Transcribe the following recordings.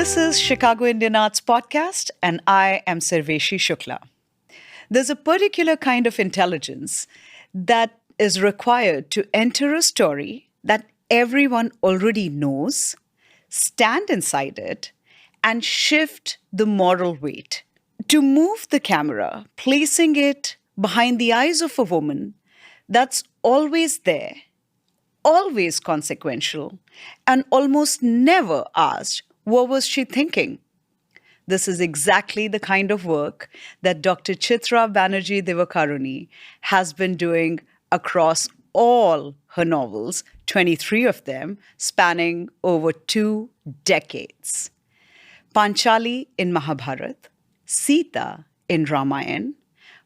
This is Chicago Indian Arts Podcast, and I am Sarveshi Shukla. There's a particular kind of intelligence that is required to enter a story that everyone already knows, stand inside it, and shift the moral weight. To move the camera, placing it behind the eyes of a woman that's always there, always consequential, and almost never asked, what was she thinking? This is exactly the kind of work that Dr. Chitra Banerjee Divakaruni has been doing across all her novels, 23 of them, spanning over 2 decades. Panchali in Mahabharat, Sita in Ramayana,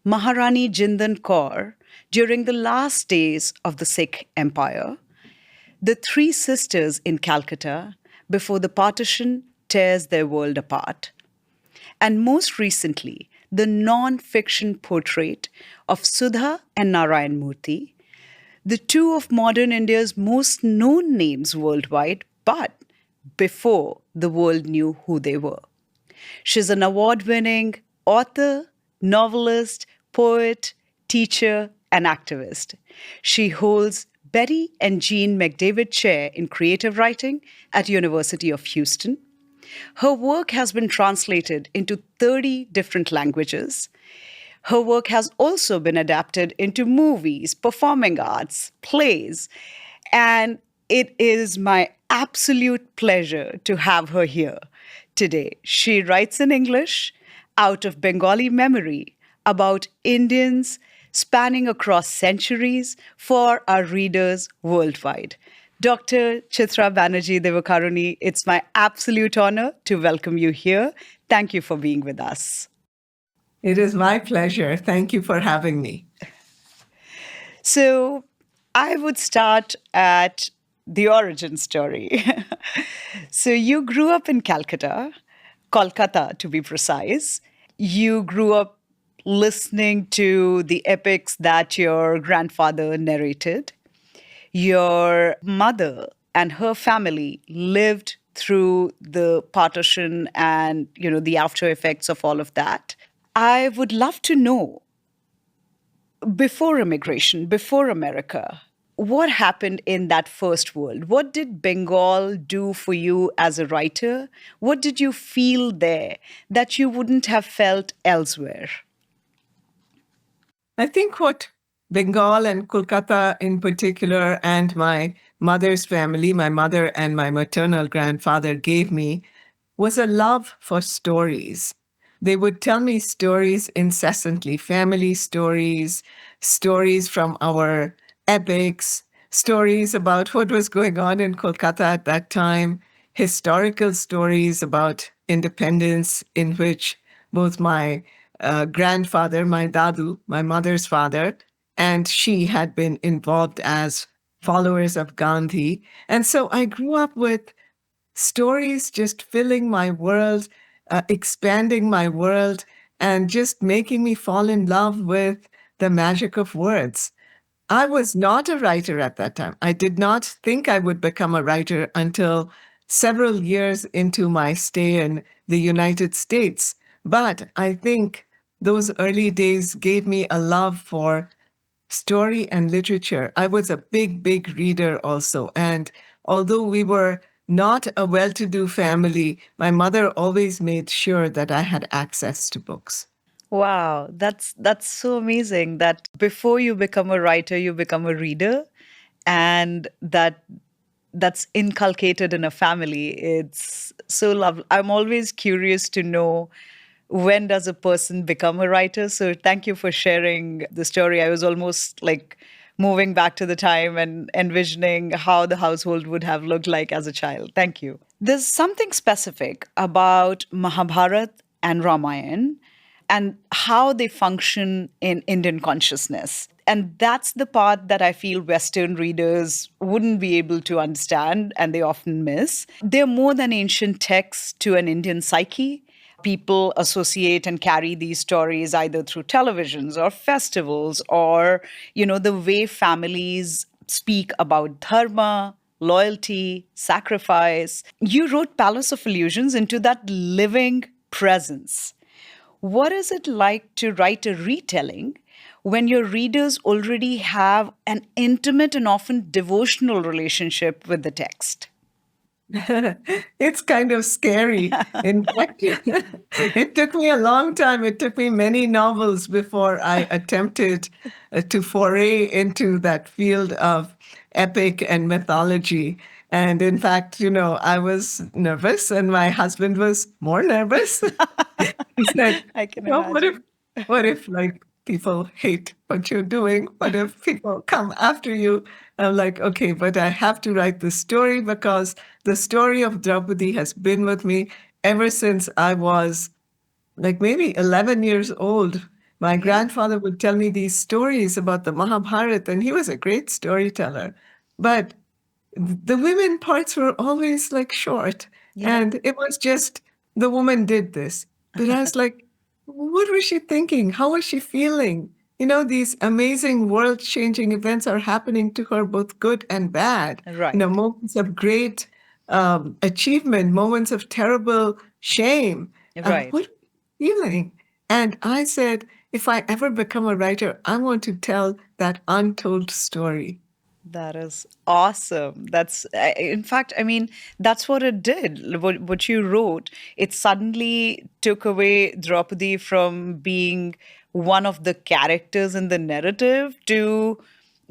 Maharani Jindan Kaur during the last days of the Sikh Empire, the three sisters in Calcutta before the partition tears their world apart, and most recently, the non-fiction portrait of Sudha and Narayan Murthy, the two of modern India's most known names worldwide, but before the world knew who they were. She's an award-winning author, novelist, poet, teacher, and activist. She holds Betty and Jean McDavid Chair in Creative Writing at University of Houston. Her work has been translated into 30 different languages. Her work has also been adapted into movies, performing arts, plays, and it is my absolute pleasure to have her here today. She writes in English, out of Bengali memory, about Indians spanning across centuries for our readers worldwide. Dr. Chitra Banerjee Divakaruni, it's my absolute honor to welcome you here. Thank you for being with us. It is my pleasure. Thank you for having me. So I would start at the origin story. So you grew up in Calcutta, Kolkata to be precise. You grew up listening to the epics that your grandfather narrated. Your mother and her family lived through the partition and, the after effects of all of that. I would love to know, before immigration, before America, what happened in that first world? What did Bengal do for you as a writer? What did you feel there that you wouldn't have felt elsewhere? I think what Bengal and Kolkata in particular, and my mother's family, my mother and my maternal grandfather gave me, was a love for stories. They would tell me stories incessantly, family stories, stories from our epics, stories about what was going on in Kolkata at that time, historical stories about independence in which both my grandfather, my dadu, my mother's father, and she had been involved as followers of Gandhi. And so I grew up with stories just filling my world, expanding my world, and just making me fall in love with the magic of words. I was not a writer at that time. I did not think I would become a writer until several years into my stay in the United States. But I think those early days gave me a love for story and literature. I was a big, big reader also. And although we were not a well-to-do family, my mother always made sure that I had access to books. Wow, that's so amazing that before you become a writer, you become a reader, and that's inculcated in a family. It's so lovely. I'm always curious to know, when does a person become a writer? So thank you for sharing the story. I was almost like moving back to the time and envisioning how the household would have looked like as a child. Thank you. There's something specific about Mahabharat and Ramayana and how they function in Indian consciousness. And that's the part that I feel Western readers wouldn't be able to understand, and they often miss. They're more than ancient texts to an Indian psyche. People associate and carry these stories either through televisions or festivals or, the way families speak about dharma, loyalty, sacrifice. You wrote Palace of Illusions into that living presence. What is it like to write a retelling when your readers already have an intimate and often devotional relationship with the text? It's kind of scary. In fact, it took me a long time. It took me many novels before I attempted to foray into that field of epic and mythology. And in fact, I was nervous, and my husband was more nervous. He said, I can what if, imagine. like people hate what you're doing? What if people come after you? I'm like, okay, but I have to write the story because the story of Draupadi has been with me ever since I was like maybe 11 years old. My Yeah, grandfather would tell me these stories about the Mahabharata, and he was a great storyteller. But the women parts were always like short. yeah, And it was just the woman did this. But I was like, what was she thinking? How was she feeling? These amazing world changing events are happening to her, both good and bad. right, Moments of great achievement, moments of terrible shame. right. What feeling? And I said, if I ever become a writer, I want to tell that untold story. That is awesome. In fact, I mean, that's what it did. What you wrote, it suddenly took away Draupadi from being one of the characters in the narrative to,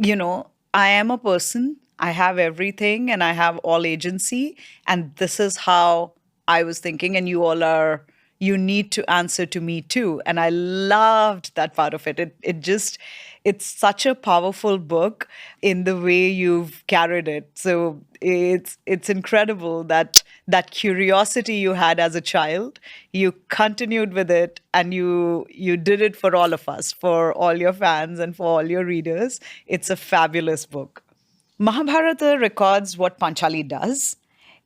I am a person, I have everything, and I have all agency. And this is how I was thinking, and you need to answer to me too. And I loved that part of it. It's such a powerful book in the way you've carried it. So it's incredible that curiosity you had as a child, you continued with it, and you did it for all of us, for all your fans and for all your readers. It's a fabulous book. Mahabharata records what Panchali does,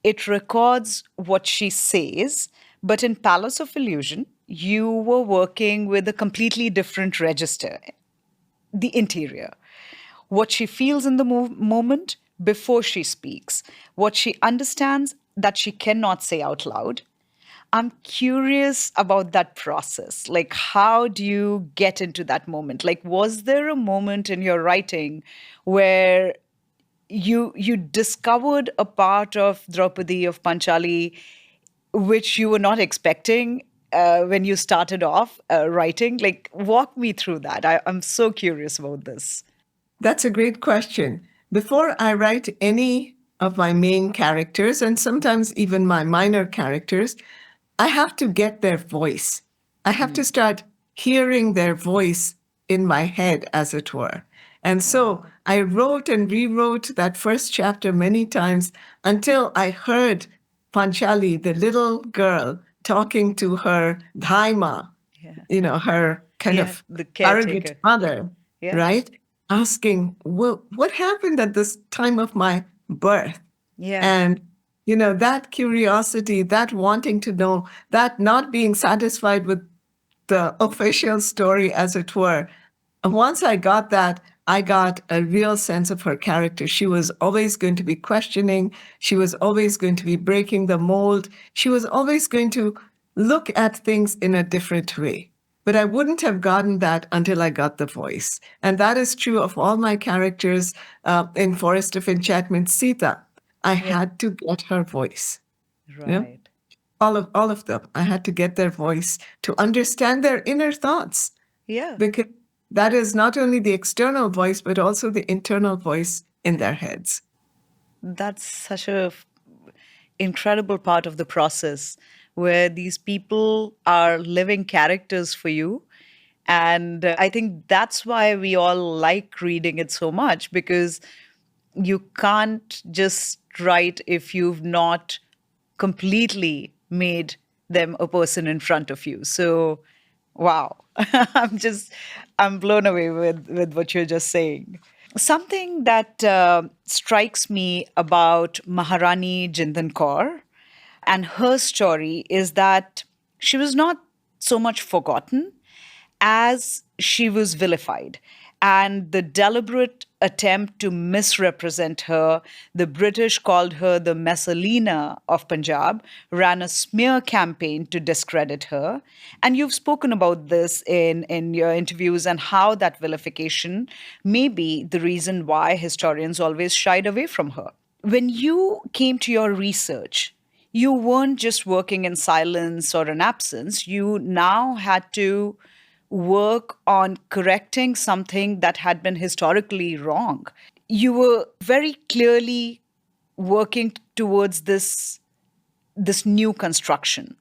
it records what she says, but in Palace of Illusion, you were working with a completely different register, the interior. What she feels in the moment before she speaks, what she understands that she cannot say out loud. I'm curious about that process. Like, how do you get into that moment? Like, was there a moment in your writing where you discovered a part of Draupadi, of Panchali, which you were not expecting when you started off writing? Like, walk me through that. I'm so curious about this. That's a great question. Before I write any of my main characters, and sometimes even my minor characters, I have to get their voice. I have to start hearing their voice in my head, as it were. And so Wow. I wrote and rewrote that first chapter many times until I heard Panchali, the little girl, talking to her Dhaima, Yeah. her kind Yeah. of The surrogate caretaker. mother, Yeah. right? Asking, well, what happened at this time of my birth? Yeah. And, that curiosity, that wanting to know, that not being satisfied with the official story, as it were. And once I got that, I got a real sense of her character. She was always going to be questioning. She was always going to be breaking the mold. She was always going to look at things in a different way. But I wouldn't have gotten that until I got the voice. And that is true of all my characters in Forest of Enchantments, Sita. I Yeah. had to get her voice. Yeah, Right. all of them. I had to get their voice to understand their inner thoughts, Yeah. because that is not only the external voice, but also the internal voice in their heads. That's such a incredible part of the process where these people are living characters for you. And I think that's why we all like reading it so much, because you can't just write if you've not completely made them a person in front of you. So, wow. I'm blown away with what you're just saying. Something that strikes me about Maharani Jindan Kaur and her story is that she was not so much forgotten as she was vilified, and the deliberate attempt to misrepresent her. The British called her the Messalina of Punjab, ran a smear campaign to discredit her. And you've spoken about this in your interviews and how that vilification may be the reason why historians always shied away from her. When you came to your research, you weren't just working in silence or in absence. You now had to work on correcting something that had been historically wrong. You were very clearly working towards this new construction.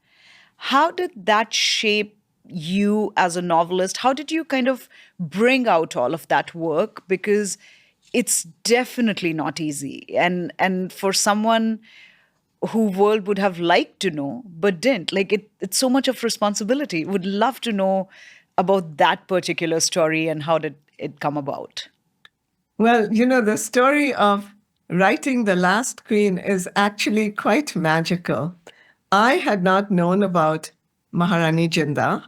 How did that shape you as a novelist? How did you kind of bring out all of that work? Because it's definitely not easy. And for someone who world would have liked to know but didn't, like it's so much of responsibility. Would love to know about that particular story and how did it come about. Well, the story of writing The Last Queen is actually quite magical. I had not known about Maharani Jinda,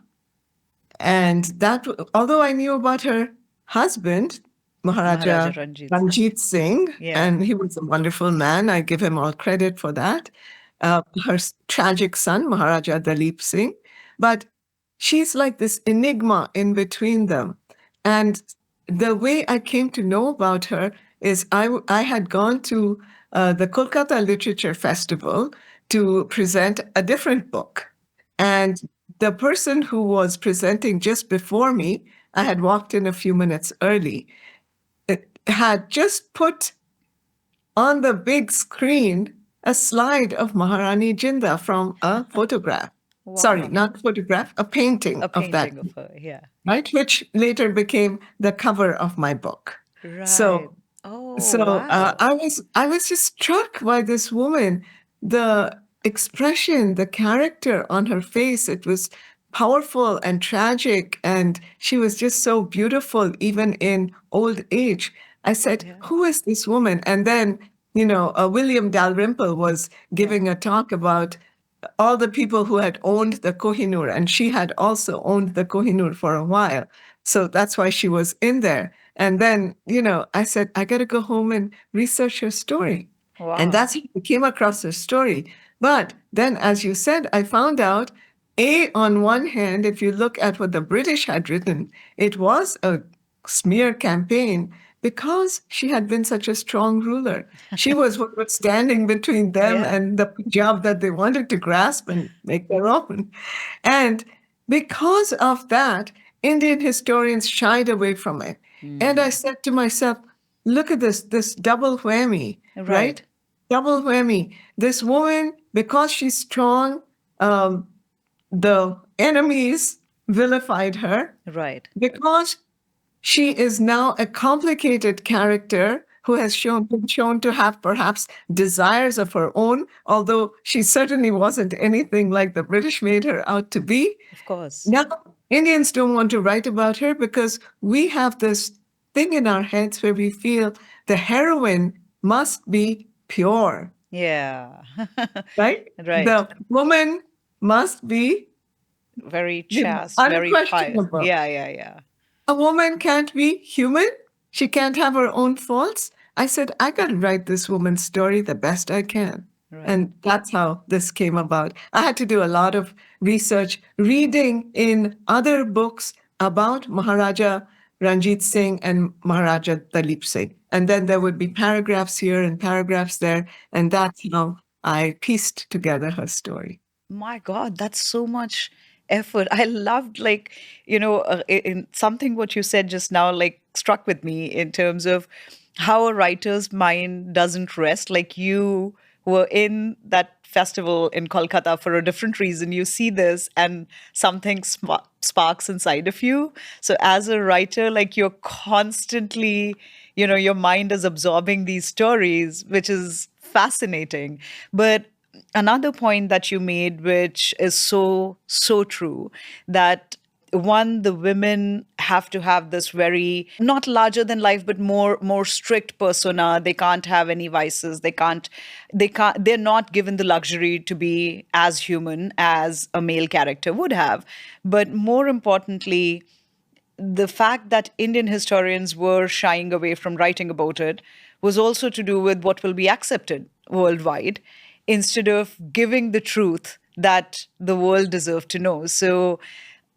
and that, although I knew about her husband, Maharaja Maharaja Ranjit Singh. Ranjit Singh, Yeah. and he was a wonderful man. I give him all credit for that. Her tragic son, Maharaja Dalip Singh. But she's like this enigma in between them. And the way I came to know about her is I had gone to the Kolkata Literature Festival to present a different book. And the person who was presenting just before me, I had walked in a few minutes early, had just put on the big screen a slide of Maharani Jinda from a photograph. Sorry, Wow. not photograph, a painting A of that, painting of her. Yeah. right? Which later became the cover of my book. Right. So Oh, so wow. I was just struck by this woman, the expression, the character on her face. It was powerful and tragic, and she was just so beautiful, even in old age. I said, Yeah. "Who is this woman?" And then, William Dalrymple was Yeah. giving a talk about all the people who had owned the Kohinoor, and she had also owned the Kohinoor for a while. So that's why she was in there. And then, I said, I got to go home and research her story. And Wow. that's how I came across her story. But then, as you said, I found out, on one hand, if you look at what the British had written, it was a smear campaign because she had been such a strong ruler. She was what was standing between them Yeah. and the Punjab that they wanted to grasp and make their own. And because of that, Indian historians shied away from it. And I Hmm. said to myself, look at this double whammy, right? Right. Double whammy. This woman, because she's strong, um, the enemies vilified her. Right. Because she is now a complicated character who has been shown to have perhaps desires of her own, although she certainly wasn't anything like the British made her out to be. Of course. Now, Indians don't want to write about her because we have this thing in our heads where we feel the heroine must be pure, Yeah. right? Right. The woman must be, Very chaste, very pious. unquestionable. Yeah, yeah, yeah. A woman can't be human. She can't have her own faults. I said, I got to write this woman's story the best I can. Right. And that's how this came about. I had to do a lot of research, reading in other books about Maharaja Ranjit Singh and Maharaja Dalip Singh. And then there would be paragraphs here and paragraphs there. And that's how I pieced together her story. My God, that's so much effort. I loved, like, in something what you said just now, like, struck with me in terms of how a writer's mind doesn't rest. Like, you were in that festival in Kolkata for a different reason. You see this and something sparks inside of you. So, as a writer, like, you're constantly, your mind is absorbing these stories, which is fascinating. But another point that you made, which is so, so true, that one, the women have to have this very not larger than life but more strict persona. They can't have any vices. They're not given the luxury to be as human as a male character would have. But more importantly, the fact that Indian historians were shying away from writing about it was also to do with what will be accepted worldwide instead of giving the truth that the world deserved to know. So,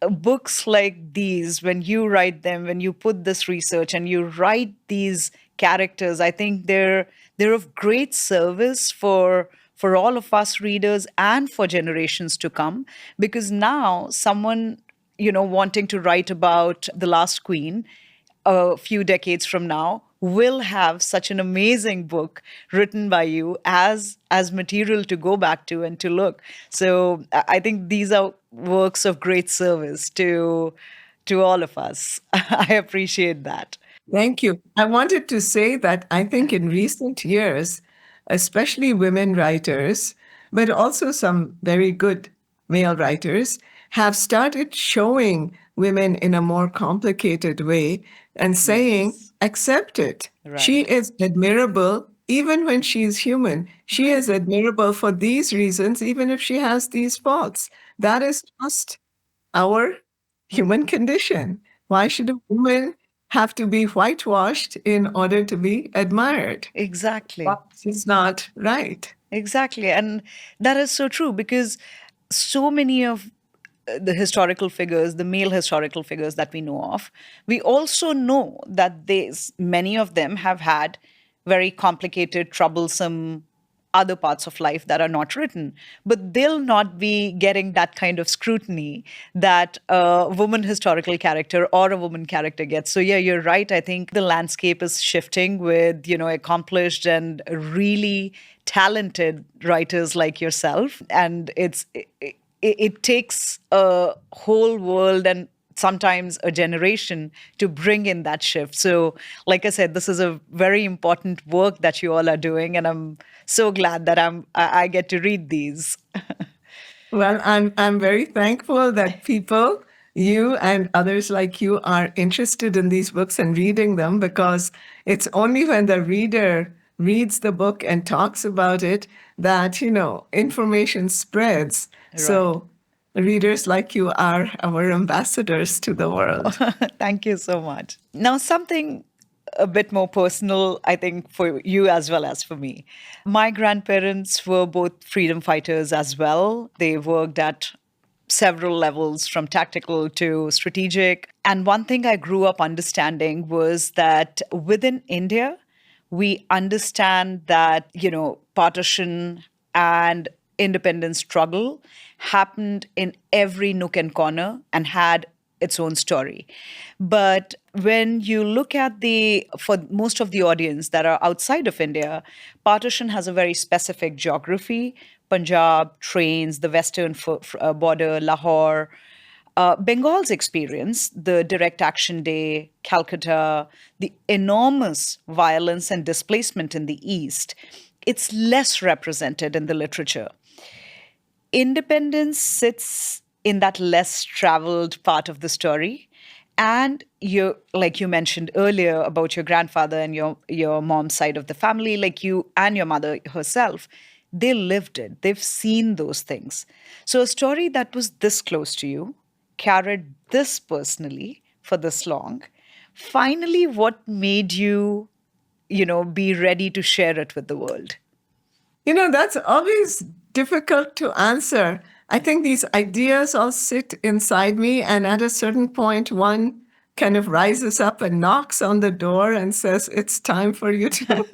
books like these, when you write them, when you put this research and you write these characters, I think they're of great service for all of us readers and for generations to come, because now someone, wanting to write about the last queen a few decades from now will have such an amazing book written by you as material to go back to and to look. So I think these are works of great service to all of us. I appreciate that. Thank you. I wanted to say that I think in recent years, especially women writers, but also some very good male writers, have started showing women in a more complicated way and saying, Yes. accept it. She Right. is admirable even when she is human. She is admirable for these reasons, even if she has these faults. That is just our human condition. Why should a woman have to be whitewashed in order to be admired? Exactly. That is not right. Exactly. And that is so true, because so many of the historical figures, the male historical figures that we know of, we also know that many of them have had very complicated, troublesome other parts of life that are not written, but they'll not be getting that kind of scrutiny that a woman historical character or a woman character gets. So yeah, you're right. I think the landscape is shifting with, accomplished and really talented writers like yourself, and it takes a whole world and sometimes a generation to bring in that shift. So, like I said, this is a very important work that you all are doing, and I'm so glad that I get to read these. Well, I'm very thankful that people, you and others like you, are interested in these books and reading them, because it's only when the reader reads the book and talks about it that, information spreads. Right. So readers like you are our ambassadors to the world. Thank you so much. Now, something a bit more personal, I think, for you as well as for me. My grandparents were both freedom fighters as well. They worked at several levels from tactical to strategic. And one thing I grew up understanding was that within India, we understand that, partition and independence struggle happened in every nook and corner and had its own story. But when you look at for most of the audience that are outside of India, partition has a very specific geography. Punjab, trains, the western border, Lahore, Bengal's experience, the direct action day, Calcutta, the enormous violence and displacement in the East, it's less represented in the literature. Independence sits in that less traveled part of the story. And you, like you mentioned earlier about your grandfather and your mom's side of the family, like you and your mother herself, they lived it. They've seen those things. So a story that was this close to you, carried this personally for this long, finally, what made you, be ready to share it with the world? That's always difficult to answer. I think these ideas all sit inside me, and at a certain point, one kind of rises up and knocks on the door and says, "It's time for you to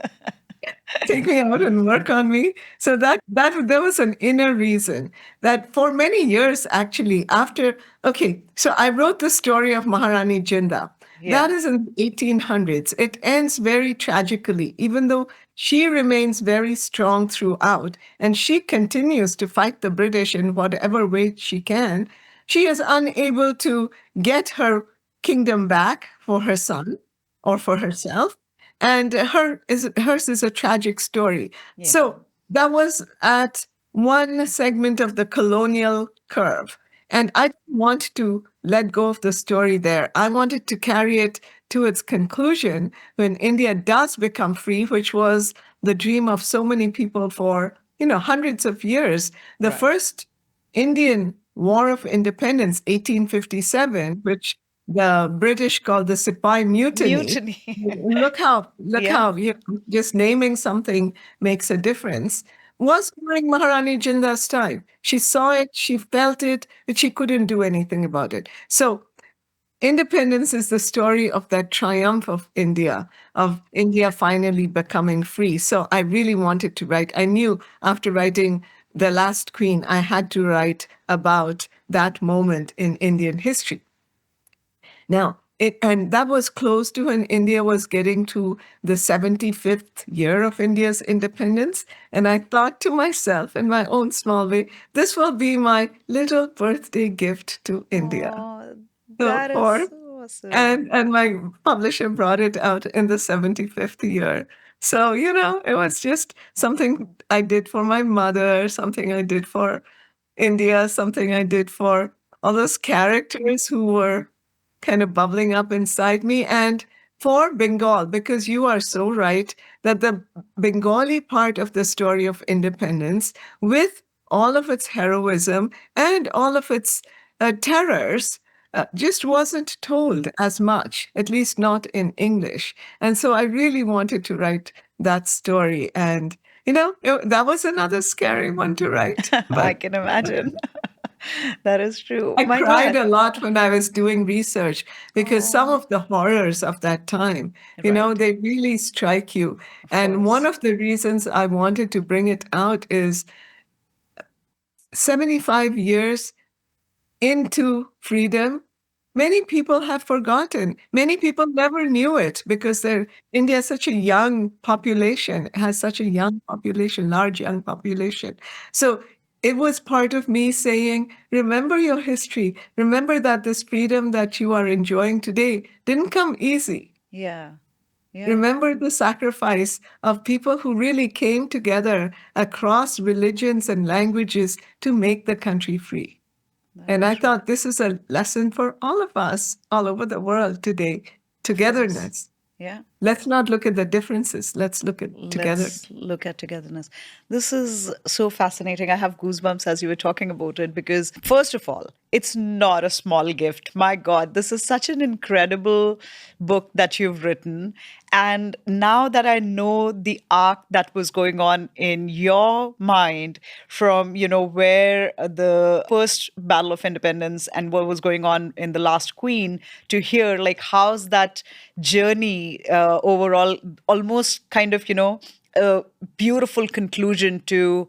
take me out and work on me." So that there was an inner reason that for many years, actually, after okay, so I wrote the story of Maharani Jinda. Yeah. That is in the 1800s. It ends very tragically, even though she remains very strong throughout, and she continues to fight the British in whatever way she can. She is unable to get her kingdom back for her son or for herself, and hers is a tragic story. Yeah. So that was at one segment of the colonial curve. And I didn't want to let go of the story there. I wanted to carry it to its conclusion when India does become free, which was the dream of so many people for, hundreds of years. The Right. first Indian War of Independence, 1857, which the British called the Sipai Mutiny. Mutiny. Look how Yeah. just naming something makes a difference. Was during Maharani Jinda's time. She saw it, she felt it, but she couldn't do anything about it. So independence is the story of that triumph of India finally becoming free. So I really wanted to write. I knew after writing The Last Queen, I had to write about that moment in Indian history. Now, and that was close to when India was getting to the 75th year of India's independence. And I thought to myself, in my own small way, this will be my little birthday gift to India. Oh, So that for is so awesome. and my publisher brought it out in the 75th year. So, it was just something I did for my mother, something I did for India, something I did for all those characters who were kind of bubbling up inside me, and for Bengal, because you are so right that the Bengali part of the story of independence, with all of its heroism and all of its terrors, just wasn't told as much, at least not in English. And so I really wanted to write that story. And, that was another scary one to write. I But can imagine. That is true. I My cried God. a lot when I was doing research because some Oh, of the horrors of that time, right. they really strike you. Of And one course. of the reasons I wanted to bring it out is 75 years into freedom, many people have forgotten. Many people never knew it because India is such a young population, has such a young population, large young population. So it was part of me saying, remember your history. Remember that this freedom that you are enjoying today didn't come easy. Yeah. Yeah. Remember the sacrifice of people who really came together across religions and languages to make the country free. That And is I true. thought this is a lesson for all of us all over the world today. Of course. Togetherness. Yeah. Let's not look at the differences. Let's look at together. Let's look at togetherness. This is so fascinating. I have goosebumps as you were talking about it because, first of all, it's not a small gift. My God, this is such an incredible book that you've written. And now that I know the arc that was going on in your mind from, where the first Battle of Independence and what was going on in The Last Queen to here, like, how's that journey overall almost kind of, a beautiful conclusion to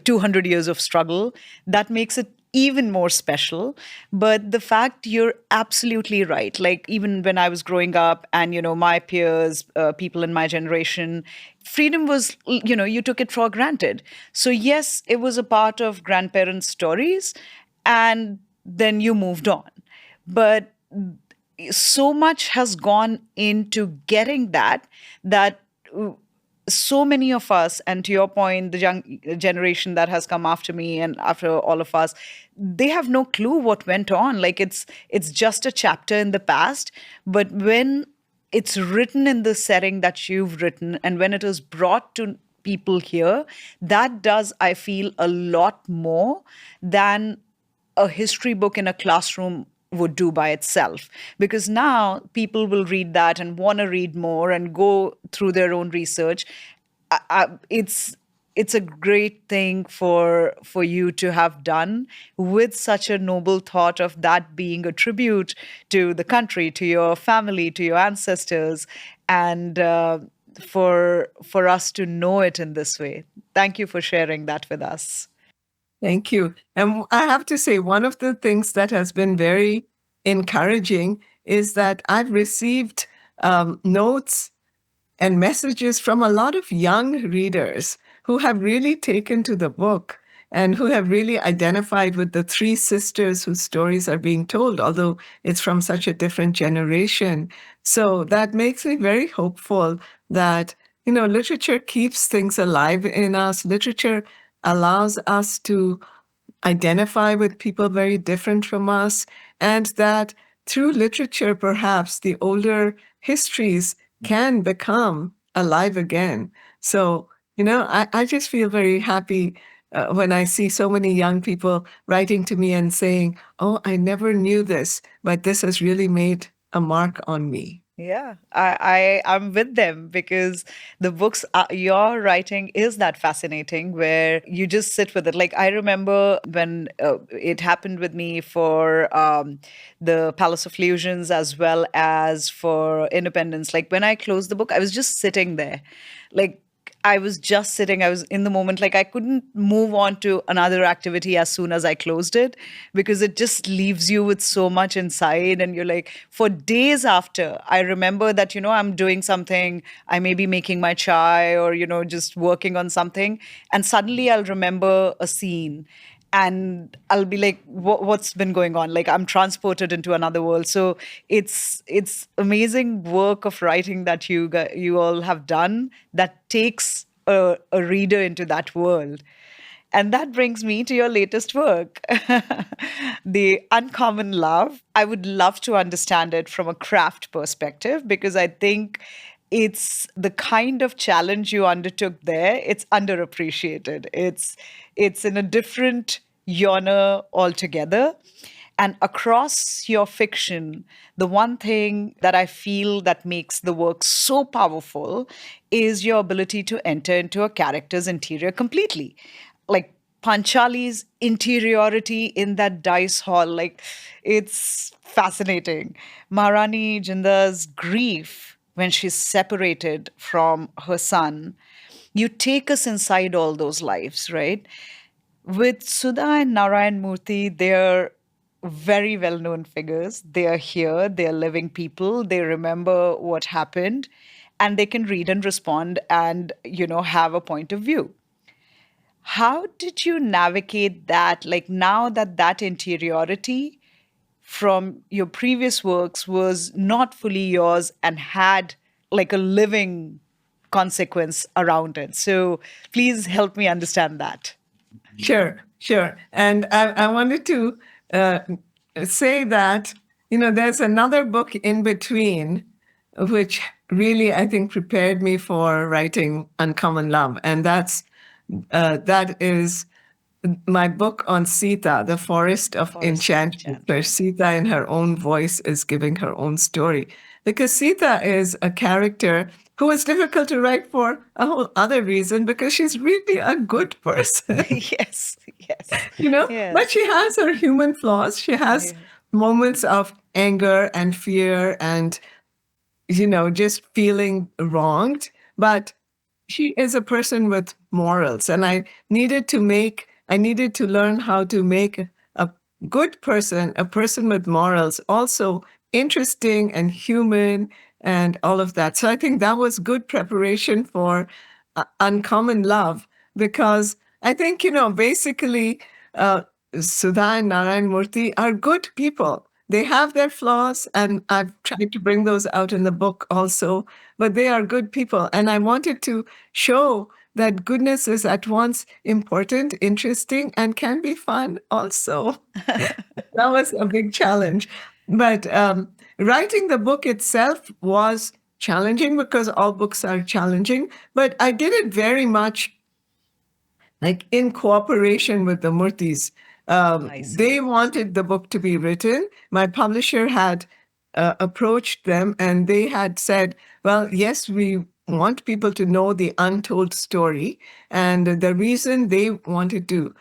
200 years of struggle that makes it even more special. But the fact you're absolutely right, like even when I was growing up and my peers, people in my generation, freedom was, you took it for granted. So yes, it was a part of grandparents' stories, and then you moved on. But so much has gone into getting that so many of us, and to your point, the young generation that has come after me and after all of us, they have no clue what went on. Like it's just a chapter in the past. But when it's written in the setting that you've written, and when it is brought to people here, that does, I feel, a lot more than a history book in a classroom would do by itself, because now people will read that and want to read more and go through their own research. It's a great thing for you to have done, with such a noble thought of that being a tribute to the country, to your family, to your ancestors, and for us to know it in this way. Thank you for sharing that with us. Thank you. And I have to say, one of the things that has been very encouraging is that I've received notes and messages from a lot of young readers who have really taken to the book and who have really identified with the three sisters whose stories are being told, although it's from such a different generation. So that makes me very hopeful that, literature keeps things alive in us. Literature allows us to identify with people very different from us, and that through literature, perhaps the older histories can become alive again. So, I just feel very happy when I see so many young people writing to me and saying, "Oh, I never knew this, but this has really made a mark on me." Yeah, I'm with them because the books you're writing is that fascinating where you just sit with it. Like I remember when it happened with me for the Palace of Illusions as well as for Independence. Like when I closed the book, I was just sitting there, like I was just sitting, I was in the moment. Like I couldn't move on to another activity as soon as I closed it because it just leaves you with so much inside. And you're like, for days after, I remember that, I'm doing something, I may be making my chai or, just working on something. And suddenly I'll remember a scene and I'll be like, what's been going on? Like I'm transported into another world. So it's amazing work of writing that you all have done that takes a reader into that world. And that brings me to your latest work, The Uncommon Love. I would love to understand it from a craft perspective because I think it's the kind of challenge you undertook there. It's underappreciated. It's in a different genre altogether. And across your fiction, the one thing that I feel that makes the work so powerful is your ability to enter into a character's interior completely. Like Panchali's interiority in that dice hall, like it's fascinating. Maharani Jinda's grief when she's separated from her son. You take us inside all those lives, right? With Sudha and Narayan Murthy, they're very well known figures. They are here, they are living people, they remember what happened, and they can read and respond and, have a point of view. How did you navigate that? Like now that interiority from your previous works was not fully yours and had like a living consequence around it. So please help me understand that. Sure, sure. And I wanted to uh, say that, there's another book in between, which really, I think, prepared me for writing Uncommon Love. And that is my book on Sita, the Forest of Forest of Enchantments, where Enchantment. Sita in her own voice is giving her own story. Because Sita is a character who was difficult to write for a whole other reason, because she's really a good person. Yes, yes, But yes. she has her human flaws. She has Yeah. moments of anger and fear and, just feeling wronged. But she is a person with morals. And I needed to learn how to make a good person, a person with morals, also interesting and human and all of that. So I think that was good preparation for Uncommon Love, because I think, basically, uh, Sudha and Narayan Murthy are good people. They have their flaws, and I've tried to bring those out in the book also, but they are good people. And I wanted to show that goodness is at once important, interesting, and can be fun also. That was a big challenge. But writing the book itself was challenging, because all books are challenging. But I did it very much like in cooperation with the Murthys. I They see. wanted the book to be written. My publisher had approached them, and they had said, well, yes, we want people to know the untold story. And the reason they wanted to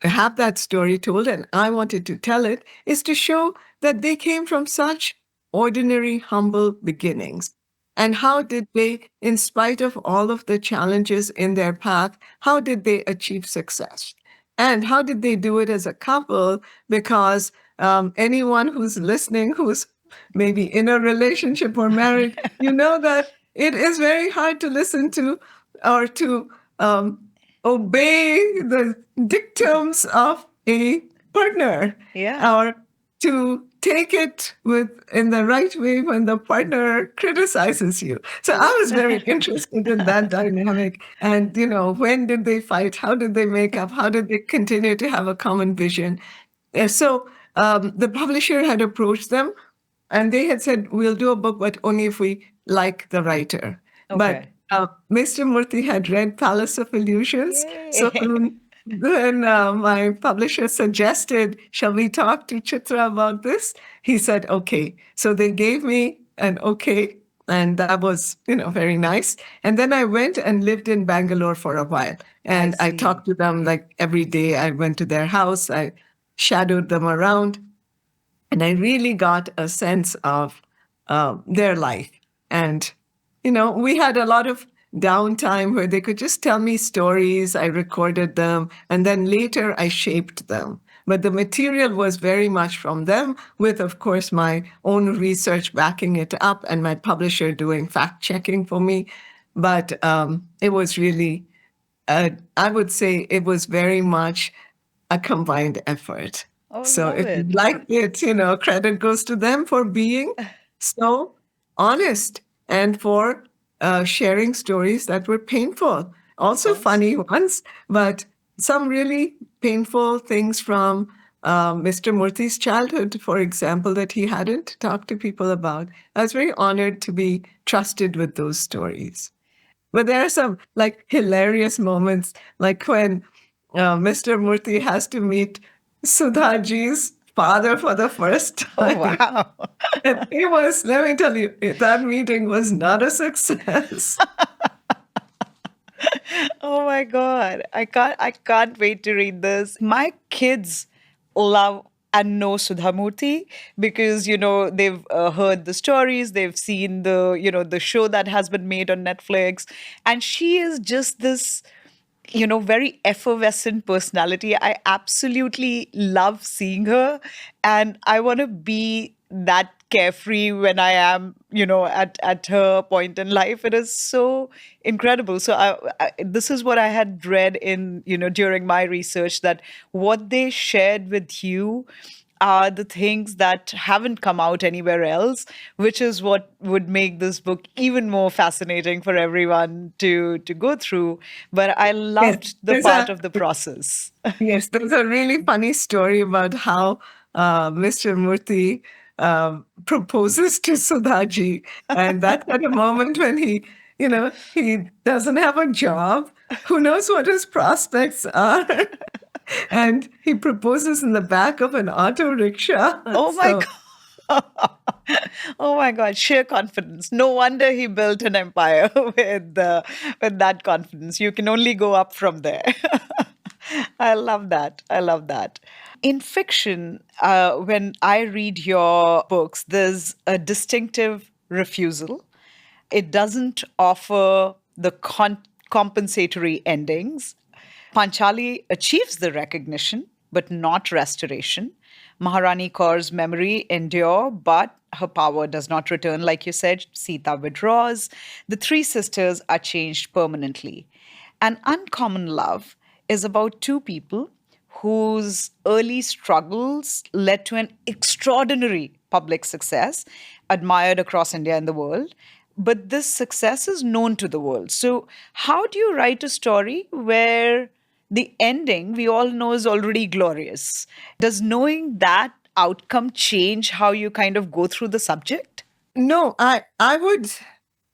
have that story told, and I wanted to tell it, is to show that they came from such ordinary, humble beginnings. And how did they, in spite of all of the challenges in their path, how did they achieve success? And how did they do it as a couple? Because anyone who's listening, who's maybe in a relationship or married, you know that it is very hard to listen to or to obey the dictums of a partner, Yeah. or to take it with in the right way when the partner criticizes you. So I was very interested in that dynamic. And, when did they fight? How did they make up? How did they continue to have a common vision? So the publisher had approached them, and they had said, we'll do a book, but only if we like the writer. But Okay. Mr. Murthy had read Palace of Illusions. So Yay. then my publisher suggested, shall we talk to Chitra about this? He said, okay. So they gave me an okay. And that was, very nice. And then I went and lived in Bangalore for a while. I And I see. talked to them like every day. I went to their house. I shadowed them around. And I really got a sense of their life. And, we had a lot of downtime where they could just tell me stories. I recorded them, and then later I shaped them. But the material was very much from them, with, of course, my own research backing it up and my publisher doing fact checking for me. But it was really, I would say it was very much a combined effort. Oh, So love if you it. like it, credit goes to them for being so honest and for sharing stories that were painful, Of also course. funny ones, but some really painful things from Mr. Murthy's childhood, for example, that he hadn't talked to people about. I was very honored to be trusted with those stories. But there are some like hilarious moments, like when Mr. Murthy has to meet Sudhaji's father for the first Oh, time. wow. And it was, let me tell you, that meeting was not a success. Oh my God. I can't wait to read this. My kids love and know Sudhamurthy because, they've heard the stories, they've seen the show that has been made on Netflix. And she is just this very effervescent personality. I absolutely love seeing her. And I want to be that carefree when I am, at her point in life. It is so incredible. So this is what I had read in, during my research, that what they shared with you are the things that haven't come out anywhere else, which is what would make this book even more fascinating for everyone to go through. But I Yes, loved the there's part a of the process. there's a really funny story about how Mr. Murthy proposes to Sudhaji, and that's at a moment when he doesn't have a job. Who knows what his prospects are? And he proposes in the back of an auto rickshaw. Oh my So God. Oh my God, sheer confidence. No wonder he built an empire with that confidence. You can only go up from there. I love that. I love that. In fiction, when I read your books, there's a distinctive refusal. It doesn't offer the compensatory endings. Panchali achieves the recognition, but not restoration. Maharani Kaur's memory endure, but her power does not return. Like you said, Sita withdraws. The three sisters are changed permanently. An Uncommon Love is about two people whose early struggles led to an extraordinary public success, admired across India and the world. But this success is known to the world. So, how do you write a story where the ending we all know is already glorious? Does knowing that outcome change how you kind of go through the subject? no, I would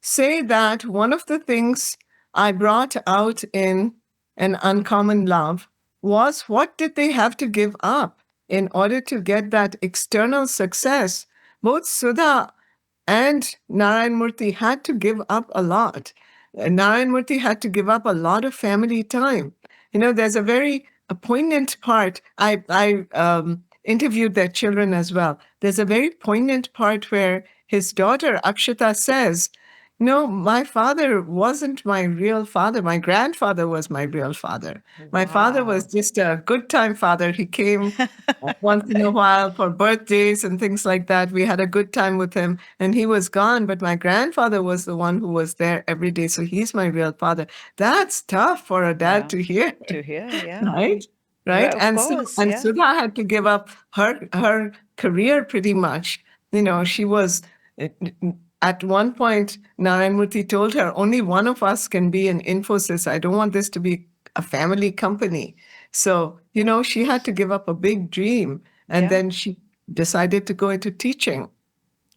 say that one of the things I brought out in An Uncommon Love was, what did they have to give up in order to get that external success? Both Sudha and Narayan Murthy had to give up a lot. Narayan Murthy had to give up a lot of family time. There's a very poignant part. I interviewed their children as well. There's a very poignant part where his daughter Akshita says, no, my father wasn't my real father. My grandfather was my real father. My father was Wow. just a good time father. He came once in a while for birthdays and things like that. We had a good time with him and he was gone. But my grandfather was the one who was there every day. So he's my real father. That's tough for a dad Yeah. to hear, To hear, yeah. right? Yeah, Right. of And so, course. and Yeah. Sudha had to give up her career pretty much. She was at one point, Narayanmurthy told her, only one of us can be in Infosys. I don't want this to be a family company. So, she had to give up a big dream. And Yeah. then she decided to go into teaching.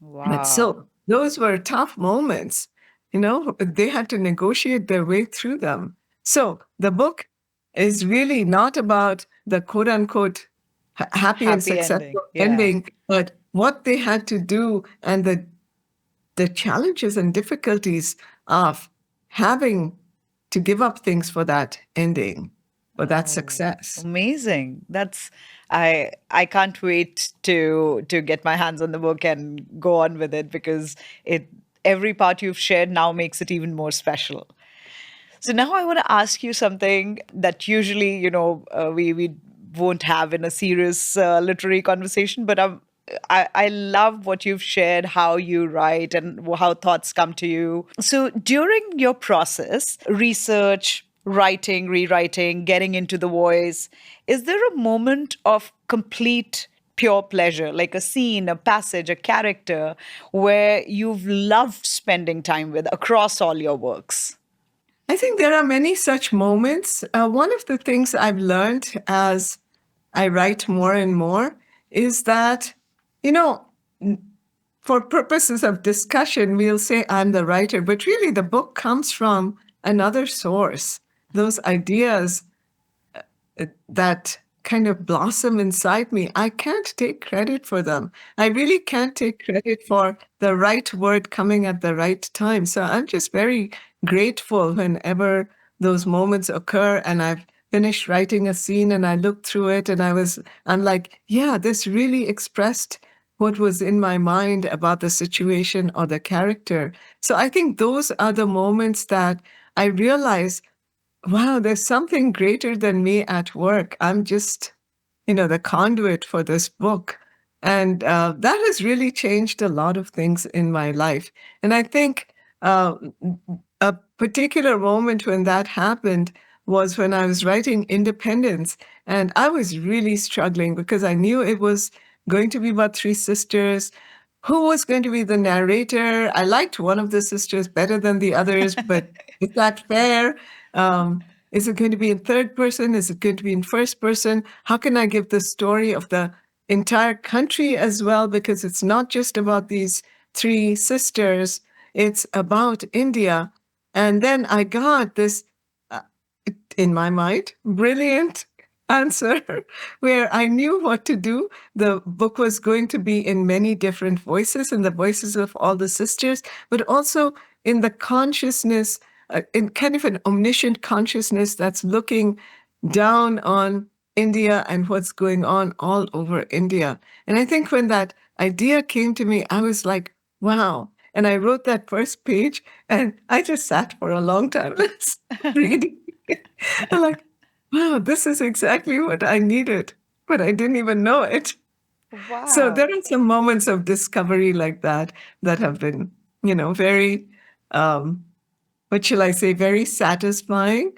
And Wow. so those were tough moments. They had to negotiate their way through them. So the book is really not about the quote unquote happy and Happy ending. successful Yeah. ending, but what they had to do and the challenges and difficulties of having to give up things for that ending, for that Oh, success. amazing. That's I can't wait to get my hands on the book and go on with it because it every part you've shared now makes it even more special. So now I want to ask you something that usually, we won't have in a serious literary conversation, but I love what you've shared, how you write and how thoughts come to you. So during your process, research, writing, rewriting, getting into the voice, is there a moment of complete pure pleasure, like a scene, a passage, a character where you've loved spending time with across all your works? I think there are many such moments. One of the things I've learned as I write more and more is that, you know, for purposes of discussion, we'll say I'm the writer, but really the book comes from another source. Those ideas that kind of blossom inside me, I can't take credit for them. I really can't take credit for the right word coming at the right time. So I'm just very grateful whenever those moments occur and I've finished writing a scene and I looked through it and I'm like, yeah, this really expressed what was in my mind about the situation or the character. So I think those are the moments that I realize, wow, there's something greater than me at work. I'm just, the conduit for this book. And that has really changed a lot of things in my life. And I think uh, a particular moment when that happened was when I was writing Independence. And I was really struggling because I knew it was going to be about three sisters. Who was going to be the narrator? I liked one of the sisters better than the others, but is that fair? Is it going to be in third person? Is it going to be in first person? How can I give the story of the entire country as well? Because it's not just about these three sisters, it's about India. And then I got this, uh, in my mind, brilliant answer where I knew what to do. The book was going to be in many different voices, in the voices of all the sisters, but also in the consciousness, in kind of an omniscient consciousness that's looking down on India and what's going on all over India. And I think when that idea came to me, I was like, wow. And I wrote that first page and I just sat for a long time reading. I'm like, wow, this is exactly what I needed, but I didn't even know it. So there Wow. are some moments of discovery like that that have been, very, um, what shall I say, very satisfying,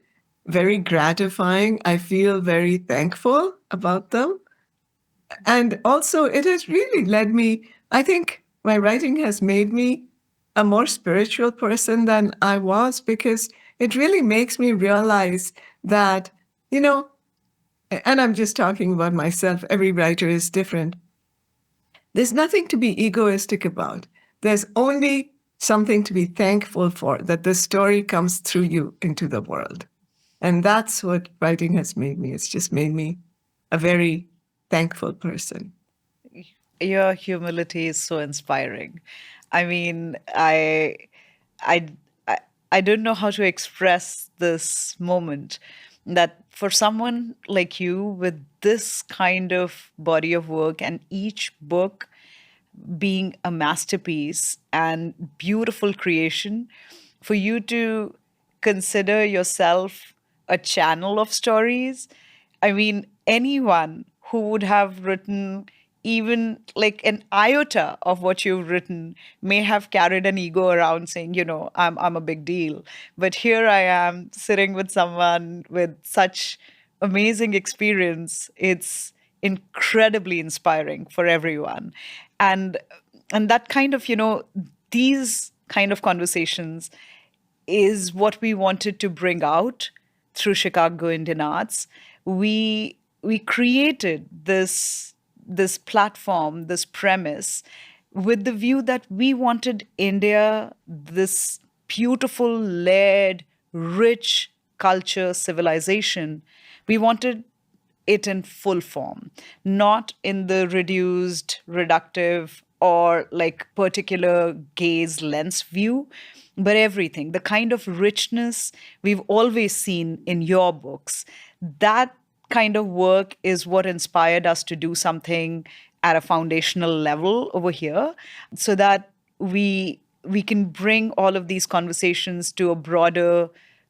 very gratifying. I feel very thankful about them. And also, it has really led me, I think my writing has made me a more spiritual person than I was because it really makes me realize that, you know, and I'm just talking about myself, every writer is different. There's nothing to be egoistic about. There's only something to be thankful for that the story comes through you into the world. And that's what writing has made me. It's just made me a very thankful person. Your humility is so inspiring. I mean, I, I, I don't know how to express this moment that for someone like you with this kind of body of work and each book being a masterpiece and beautiful creation, for you to consider yourself a channel of stories. I mean, anyone who would have written even like an iota of what you've written may have carried an ego around saying, I'm a big deal. But here I am sitting with someone with such amazing experience. It's incredibly inspiring for everyone. And and that kind of, these kind of conversations is what we wanted to bring out through Chicago Indian Arts. We created this platform, this premise, with the view that we wanted India, this beautiful, layered, rich culture, civilization, We wanted it in full form, not in the reduced, reductive, or like particular gaze lens view, but everything. The kind of richness we've always seen in your books, that kind of work is what inspired us to do something at a foundational level over here so that we can bring all of these conversations to a broader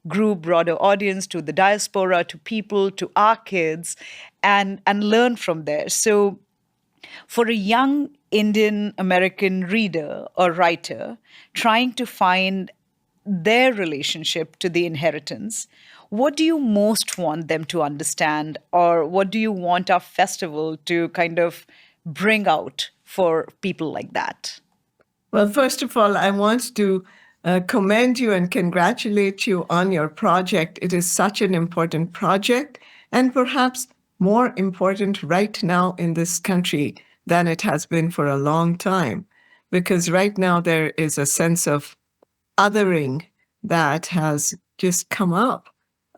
group, broader audience, to the diaspora, to people, to our kids, and learn from there. So for a young Indian American reader or writer trying to find their relationship to the inheritance, what do you most want them to understand, or what do you want our festival to kind of bring out for people like that? Well, first of all, I want to commend you and congratulate you on your project. It is such an important project, and perhaps more important right now in this country than it has been for a long time. Because right now there is a sense of othering that has just come up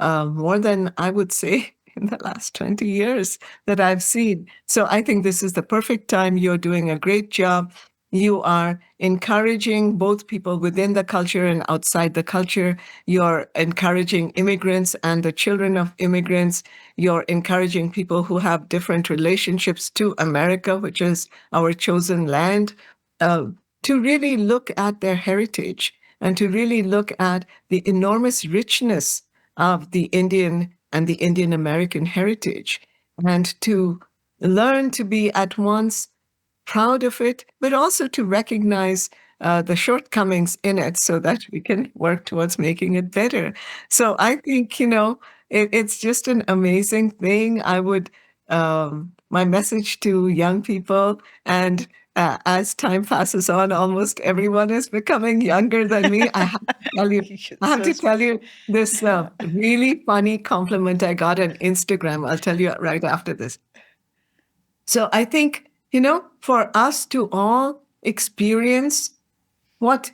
more than I would say in the last 20 years that I've seen. So I think this is the perfect time. You're doing a great job. You are encouraging both people within the culture and outside the culture. You're encouraging immigrants and the children of immigrants. You're encouraging people who have different relationships to America, which is our chosen land, uh, to really look at their heritage and to really look at the enormous richness of the Indian and the Indian American heritage, and to learn to be at once proud of it, but also to recognize the shortcomings in it so that we can work towards making it better. So I think, it's just an amazing thing. I would, my message to young people, and as time passes on, almost everyone is becoming younger than me. I have to tell you, I have So to tell you this really funny compliment I got on Instagram. I'll tell you right after this. So I think, for us to all experience what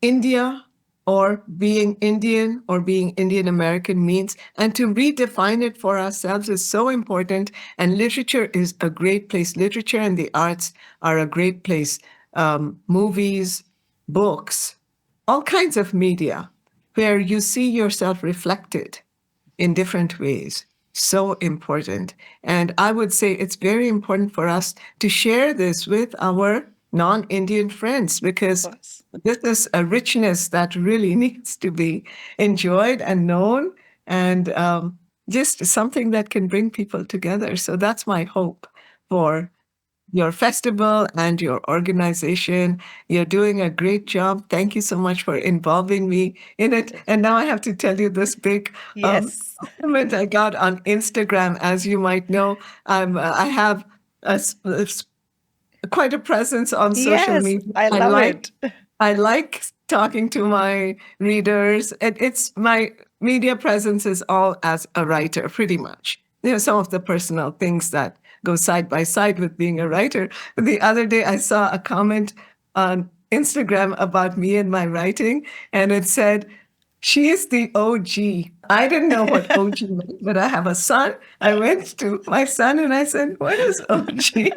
India or being Indian or being Indian American means, and to redefine it for ourselves is so important. And literature is a great place. Literature and the arts are a great place. Movies, books, all kinds of media where you see yourself reflected in different ways. So important. And I would say it's very important for us to share this with our non-Indian friends, because this is a richness that really needs to be enjoyed and known, and just something that can bring people together. So that's my hope for your festival and your organization. You're doing a great job. Thank you so much for involving me in it. And now I have to tell you this big yes. compliment I got on Instagram. As you might know, I have quite a presence on social Yes, media. I love it. I like talking to my readers. It's my media presence is all as a writer, pretty much. Some of the personal things that go side by side with being a writer. The other day, I saw a comment on Instagram about me and my writing, and it said, "She is the OG." I didn't know what OG meant, but I have a son. I went to my son and I said, "What is OG?"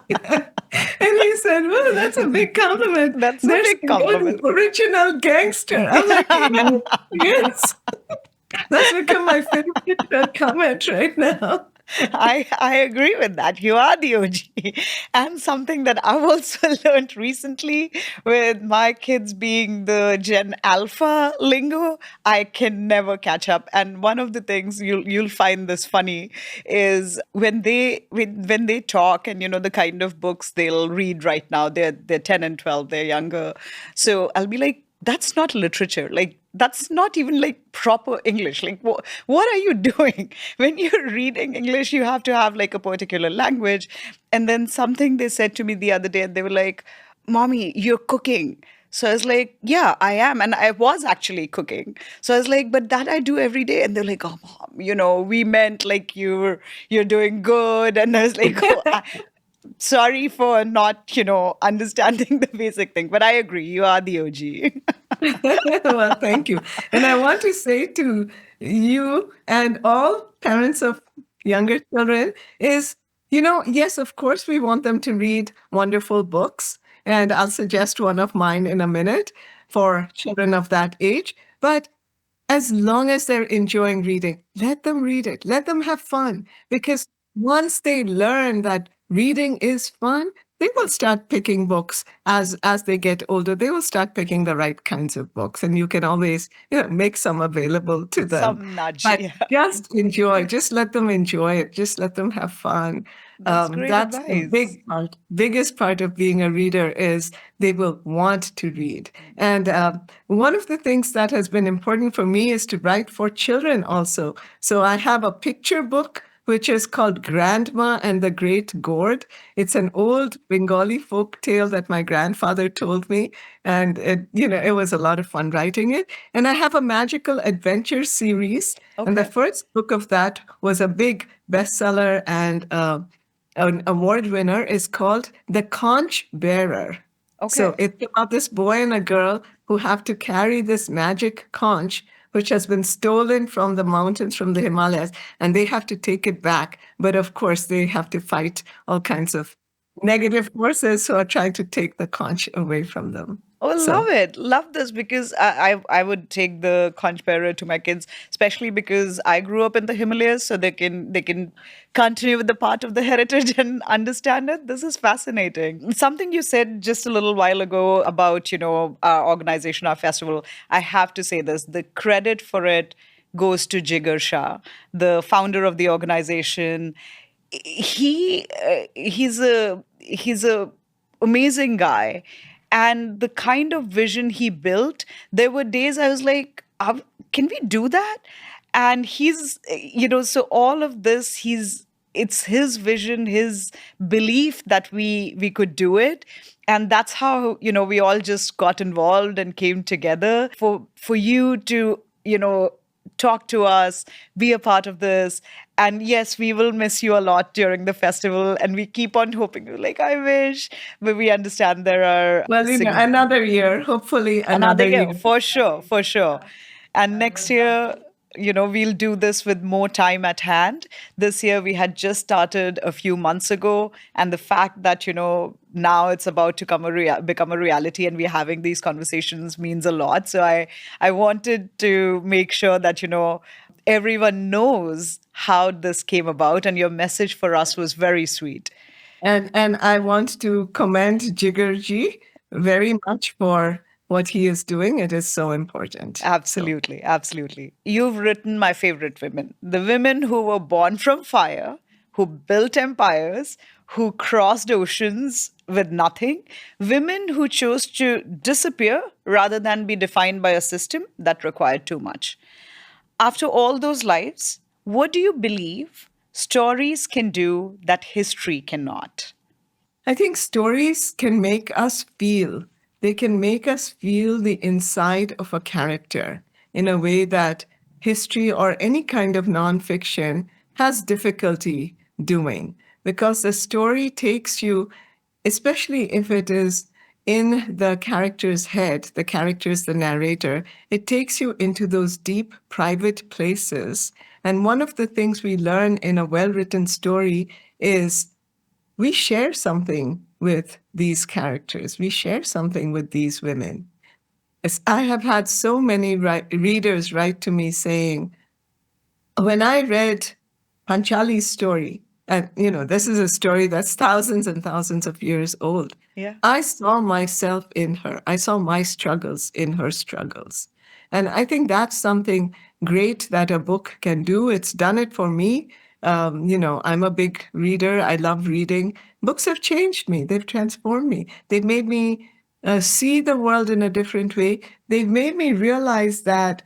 And he said, "Well, that's a big compliment. That's a There's big one compliment. original gangster." I'm like, yes. That's become my favorite comment right now. I agree with that. You are the OG. And something that I've also learned recently with my kids being the Gen Alpha lingo, I can never catch up. And one of the things you'll find this funny is when they talk, and the kind of books they'll read right now, they're 10 and 12, they're younger. So I'll be like, that's not literature. Like, that's not even like proper English. Like, what are you doing? When you're reading English, you have to have like a particular language. And then something they said to me the other day, and they were like, "Mommy, you're cooking." So I was like, "Yeah, I am." And I was actually cooking. So I was like, "But that I do every day." And they're like, "Oh, Mom, we meant like you're doing good." And I was like, "Oh, sorry for not, understanding the basic thing." But I agree, you are the OG. Well, thank you. And I want to say to you and all parents of younger children is, yes, of course, we want them to read wonderful books. And I'll suggest one of mine in a minute for children of that age. But as long as they're enjoying reading, let them read it. Let them have fun. Because once they learn that reading is fun, they will start picking books as they get older. They will start picking the right kinds of books, and you can always make some available to them. Some nudge. But Yeah. just enjoy. Just let them enjoy it. Just let them have fun. That's great That's the advice. biggest part of being a reader is they will want to read. And one of the things that has been important for me is to write for children also. So I have a picture book which is called Grandma and the Great Gourd. It's an old Bengali folk tale that my grandfather told me, and it was a lot of fun writing it. And I have a magical adventure series, and the Okay. first book of that was a big bestseller and an award winner is called The Conch Bearer. So Okay. it's about this boy and a girl who have to carry this magic conch, which has been stolen from the mountains, from the Himalayas, and they have to take it back. But of course, they have to fight all kinds of negative forces who are trying to take the conch away from them. Oh, love So, it. Love this because I would take the conch bearer to my kids, especially because I grew up in the Himalayas, so they can continue with the part of the heritage and understand it. This is fascinating. Something you said just a little while ago about, our organization, our festival. I have to say this. The credit for it goes to Jigar Shah, the founder of the organization. He's a amazing guy, and the kind of vision he built, there were days I was like, can we do that? And so all of this, it's his vision, his belief that we could do it. And that's how, we all just got involved and came together for you to, talk to us, be a part of this. And yes, we will miss you a lot during the festival. And we keep on hoping, like, I wish, but we understand there are well, another year, hopefully another another year, year. for sure, for sure. And next year, we'll do this with more time at hand. This year, we had just started a few months ago. And the fact that, now it's about to become a reality and we're having these conversations means a lot. So I wanted to make sure that, everyone knows how this came about. And your message for us was very sweet. And I want to commend Jigarji very much for what he is doing. It is so important. So, Absolutely, absolutely. You've written my favorite women, the women who were born from fire, who built empires, who crossed oceans with nothing, women who chose to disappear rather than be defined by a system that required too much. After all those lives, what do you believe stories can do that history cannot? I think stories can make us feel. They can make us feel the inside of a character in a way that history or any kind of nonfiction has difficulty doing, because the story takes you, especially if it is in the character's head, the character is the narrator, it takes you into those deep private places. And one of the things we learn in a well written story is we share something with these characters. We share something with these women. I have had so many readers write to me saying, when I read Panchali's story, and this is a story that's thousands and thousands of years old, Yeah. I saw myself in her. I saw my struggles in her struggles. And I think that's something great that a book can do. It's done it for me. I'm a big reader. I love reading. Books have changed me. They've transformed me. They've made me see the world in a different way. They've made me realize that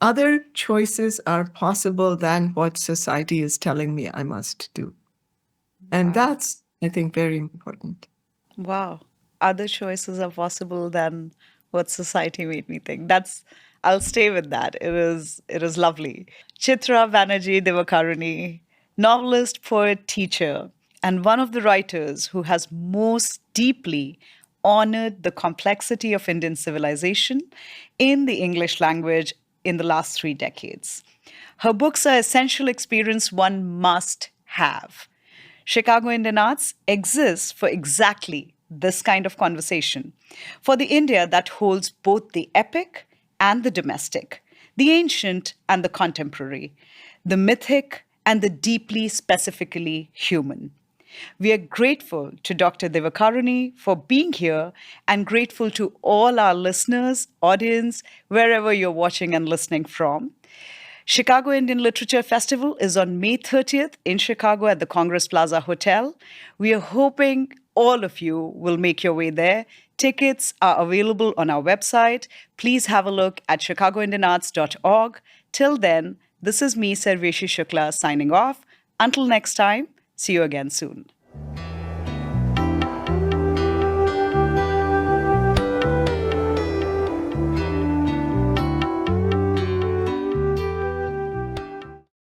other choices are possible than what society is telling me I must do. And Wow. that's, I think, very important. Wow. Other choices are possible than what society made me think. I'll stay with that. It is lovely. Chitra Banerjee Divakaruni, novelist, poet, teacher, and one of the writers who has most deeply honored the complexity of Indian civilization in the English language in the last 3 decades. Her books are essential experience one must have. Chicago Indian Arts exists for exactly this kind of conversation, for the India that holds both the epic and the domestic, the ancient and the contemporary, the mythic and the deeply specifically human. We are grateful to Dr. Divakaruni for being here and grateful to all our listeners, audience, wherever you're watching and listening from. Chicago Indian Literature Festival is on May 30th in Chicago at the Congress Plaza Hotel. We are hoping all of you will make your way there. Tickets are available on our website. Please have a look at chicagoindianarts.org. Till then, this is me, Sarveshi Shukla, signing off. Until next time, see you again soon.